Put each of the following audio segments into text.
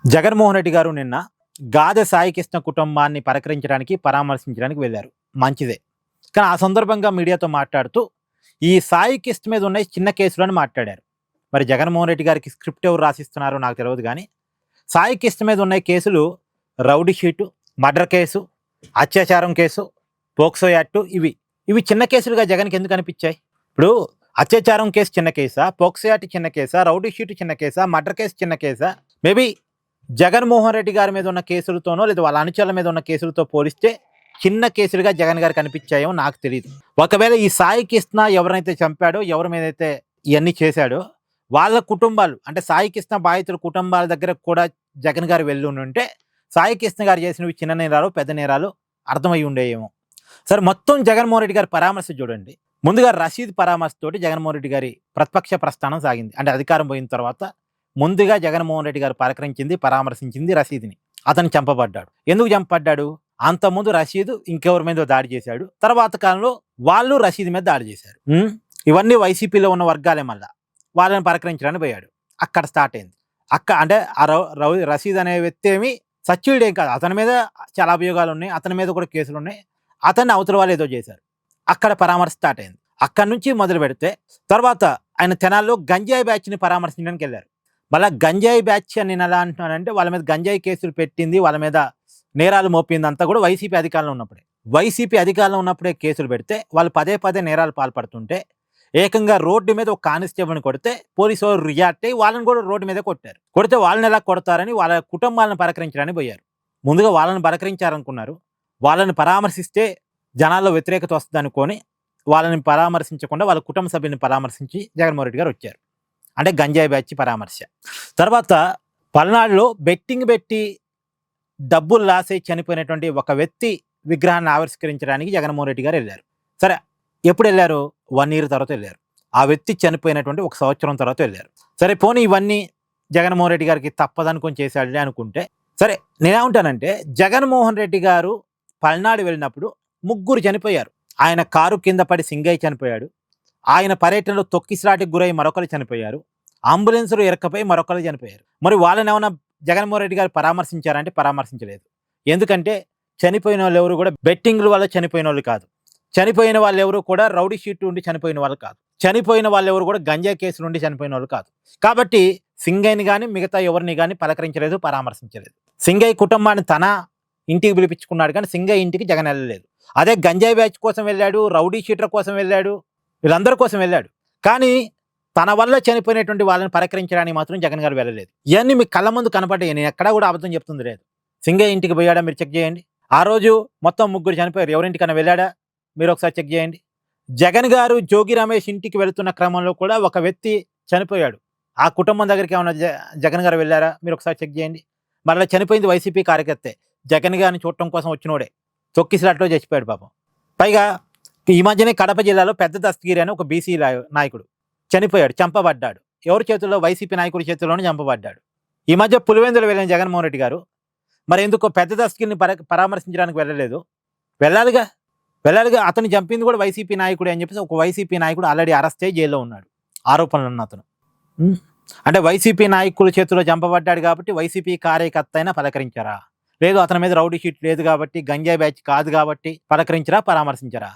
జగన్మోహన్ రెడ్డి గారు నిన్న గాదె సాయికృష్ణ కుటుంబాన్ని పరామర్శించడానికి వెళ్ళారు. మంచిదే. కానీ ఆ సందర్భంగా మీడియాతో మాట్లాడుతూ ఈ సాయికృష్ణ మీద ఉన్న చిన్న కేసులు అని మాట్లాడారు. మరి జగన్మోహన్ రెడ్డి గారికి స్క్రిప్ట్ ఎవరు రాసిస్తున్నారో నాకు తెలియదు, కానీ సాయికృష్ణ మీద ఉన్న కేసులు రౌడీ షీటు, మర్డర్ కేసు, అత్యాచారం కేసు, పోక్సో యాక్టు, ఇవి చిన్న కేసులుగా జగన్కి ఎందుకు అనిపించాయి? ఇప్పుడు అత్యాచారం కేసు చిన్న కేసా, పోక్సో యాక్ట్ చిన్న కేసా, రౌడీ షీటు చిన్న కేసా, మర్డర్ కేసు చిన్న కేసా? మేబీ జగన్మోహన్ రెడ్డి గారి మీద ఉన్న కేసులతోనో లేదా వాళ్ళ అనుచరుల మీద ఉన్న కేసులతో పోలిస్తే చిన్న కేసులుగా జగన్ గారికి కనిపించాయో నాకు తెలియదు. ఒకవేళ ఈ సాయికృష్ణ ఎవరైతే చంపాడో, ఎవరి మీద అయితే ఇవన్నీ చేశాడో వాళ్ళ కుటుంబాలు, అంటే సాయికృష్ణ బాధితుల కుటుంబాల దగ్గర కూడా జగన్ గారు వెళ్ళి ఉంటే సాయికృష్ణ గారు చేసినవి చిన్న నేరాలు, పెద్ద నేరాలు అర్థమై ఉండేయేమో. సరే, మొత్తం జగన్మోహన్ రెడ్డి గారి పరామర్శ చూడండి. ముందుగా రషీద్ పరామర్శతోటి జగన్మోహన్ రెడ్డి గారి ప్రతిపక్ష ప్రస్థానం సాగింది. అంటే అధికారం పోయిన తర్వాత ముందుగా జగన్మోహన్ రెడ్డి గారు పరామర్శించింది రషీద్ని. అతను చంపబడ్డాడు. ఎందుకు చంపబడ్డాడు? అంతకుముందు రషీద్ ఇంకెవరి మీద దాడి చేశాడు, తర్వాత కాలంలో వాళ్ళు రషీద్ మీద దాడి చేశారు. ఇవన్నీ వైసీపీలో ఉన్న వర్గాలే. మళ్ళా వాళ్ళని పలకరించడానికి పోయాడు. అక్కడ స్టార్ట్ అయింది. అంటే ఆ రషీద్ అనే వ్యక్తి ఏమి సచ్యుడేం కాదు. అతని మీద చాలా అభియోగాలు ఉన్నాయి, అతని మీద కూడా కేసులు ఉన్నాయి. అతన్ని అవతల వాళ్ళు ఏదో చేశారు. అక్కడ పరామర్శ స్టార్ట్ అయింది. అక్కడి నుంచి మొదలు పెడితే తర్వాత ఆయన తెనాల్లో గంజాయి బ్యాచ్ని పరామర్శించడానికి వెళ్ళారు. మళ్ళీ గంజాయి బ్యాచ్ అని నేను ఎలా అంటున్నానంటే, వాళ్ళ మీద గంజాయి కేసులు పెట్టింది, వాళ్ళ మీద నేరాలు మోపింది అంతా కూడా వైసీపీ అధికారంలో ఉన్నప్పుడే కేసులు పెడితే వాళ్ళు పదే నేరాలు పాల్పడుతుంటే ఏకంగా రోడ్డు మీద ఒక కానిస్టేబుల్ని కొడితే పోలీసు వాళ్ళు రియాక్ట్ అయ్యి వాళ్ళని కూడా రోడ్డు మీద కొడితే వాళ్ళని ఎలా కొడతారని వాళ్ళ కుటుంబాలను పలకరించడానికి పోయారు. ముందుగా వాళ్ళని పలకరించారనుకున్నారు. వాళ్ళని పరామర్శిస్తే జనాల్లో వ్యతిరేకత వస్తుంది అనుకొని వాళ్ళని పరామర్శించకుండా వాళ్ళ కుటుంబ సభ్యుని పరామర్శించి జగన్మోహన్ రెడ్డి గారు వచ్చారు. అంటే గంజాయి బ్యాచ్ పరామర్శ. తర్వాత పల్నాడులో బెట్టింగ్ పెట్టి డబ్బులు లాస్ అయి చనిపోయినటువంటి ఒక వ్యక్తి విగ్రహాన్ని ఆవిష్కరించడానికి జగన్మోహన్ రెడ్డి గారు వెళ్ళారు. సరే, ఎప్పుడు వెళ్ళారు? 1 year తర్వాత వెళ్ళారు. ఆ వ్యక్తి చనిపోయినటువంటి 1 సంవత్సరం తర్వాత వెళ్ళారు. సరే, పోనీ ఇవన్నీ జగన్మోహన్ రెడ్డి గారికి తప్పదనుకొని చేశాడులే అనుకుంటే, సరే నేనేమంటానంటే, జగన్మోహన్ రెడ్డి గారు పల్నాడు వెళ్ళినప్పుడు 3 చనిపోయారు. ఆయన కారు కింద పడి సింగయ్య చనిపోయాడు. ఆయన పర్యటనలో తొక్కిసలాటికి గురై మరొకరు చనిపోయారు. అంబులెన్సులు ఇరకపోయి మరొకరు చనిపోయారు. మరి వాళ్ళని ఏమైనా జగన్మోహన్ రెడ్డి గారు పరామర్శించారంటే పరామర్శించలేదు. ఎందుకంటే చనిపోయిన వాళ్ళు ఎవరు కూడా బెట్టింగ్ల వల్ల చనిపోయిన వాళ్ళు కాదు. చనిపోయిన వాళ్ళు ఎవరు కూడా రౌడీ షీట్ ఉండి చనిపోయిన వాళ్ళు కాదు. చనిపోయిన వాళ్ళు ఎవరు కూడా గంజా కేసులు ఉండి చనిపోయిన వాళ్ళు కాదు. కాబట్టి సింగయ్యని కానీ మిగతా ఎవరిని కానీ పలకరించలేదు, పరామర్శించలేదు. సింగయ్య కుటుంబాన్ని తన ఇంటికి పిలిపించుకున్నాడు, కానీ సింగయ్య ఇంటికి జగన్ వెళ్ళలేదు. అదే గంజాయి బ్యాచ్ కోసం వెళ్ళాడు, రౌడీ షీటర్ కోసం వెళ్ళాడు, వీళ్ళందరి కోసం వెళ్ళాడు. కానీ తన వల్ల చనిపోయినటువంటి వాళ్ళని పలకరించడానికి మాత్రం జగన్ గారు వెళ్ళలేదు. ఇవన్నీ మీ కళ్ళ ముందు కనపడ్డాయి. నేను ఎక్కడా కూడా అబద్ధం చెప్తుంది లేదు. సింగయ్య ఇంటికి పోయాడా మీరు చెక్ చేయండి. ఆ రోజు మొత్తం 3 చనిపోయారు. ఎవరింటికన్నా వెళ్ళాడా మీరు ఒకసారి చెక్ చేయండి. జగన్ గారు జోగి రమేష్ ఇంటికి వెళుతున్న క్రమంలో కూడా ఒక వ్యక్తి చనిపోయాడు. ఆ కుటుంబం దగ్గరికి ఏమైనా జగన్ గారు వెళ్ళారా మీరు ఒకసారి చెక్ చేయండి. మళ్ళీ చనిపోయింది వైసీపీ కార్యకర్తే. జగన్ గారిని చూడటం కోసం వచ్చినోడే తొక్కిసలాట్లో చచ్చిపోయాడు పాపం. పైగా ఈ మధ్యనే కడప జిల్లాలో పెద్ద దస్తగిరి అని ఒక బీసీ నాయకుడు చనిపోయాడు, చంపబడ్డాడు. ఎవరి చేతుల్లో? వైసీపీ నాయకుడి చేతుల్లోనే చంపబడ్డాడు. ఈ మధ్య పులివెందులు వెళ్ళిన జగన్మోహన్ రెడ్డి గారు మరి ఎందుకో పెద్ద దస్తగిరిని పరామర్శించడానికి వెళ్ళాలిగా. అతను చంపింది కూడా వైసీపీ నాయకుడే అని చెప్పేసి ఒక వైసీపీ నాయకుడు ఆల్రెడీ అరెస్ట్ అయ్యి జైల్లో ఉన్నాడు, ఆరోపణలు ఉన్న అతను. అంటే వైసీపీ నాయకుల చేతిలో చంపబడ్డాడు కాబట్టి వైసీపీ కార్యకర్త అయినా పలకరించారా? లేదు, అతని మీద రౌడీ షీట్ లేదు కాబట్టి, గంజాయి బ్యాచ్ కాదు కాబట్టి పలకరించరా, పరామర్శించరా?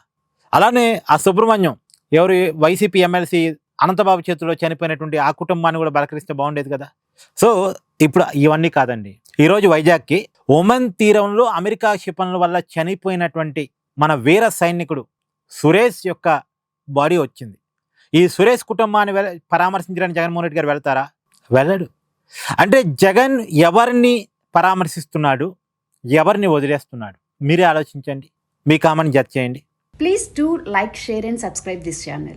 అలానే ఆ సుబ్రహ్మణ్యం ఎవరు వైసీపీ ఎమ్మెల్సీ అనంతబాబు చేతిలో చనిపోయినటువంటి ఆ కుటుంబాన్ని కూడా పలకరిస్తే బాగుండేది కదా. సో ఇప్పుడు ఇవన్నీ కాదండి. ఈరోజు వైజాగ్కి ఒమన్ తీరంలో అమెరికా క్షిపణుల వల్ల చనిపోయినటువంటి మన వీర సైనికుడు సురేష్ యొక్క బాడీ వచ్చింది. ఈ సురేష్ కుటుంబాన్ని పరామర్శించడానికి జగన్మోహన్ రెడ్డి గారు వెళ్తారా? వెళ్ళడు. అంటే జగన్ ఎవరిని పరామర్శిస్తున్నాడు, ఎవరిని వదిలేస్తున్నాడు? మీరే ఆలోచించండి. మీ కామెంట్ జడ్జ్ చేయండి. Please do like, share and subscribe this channel.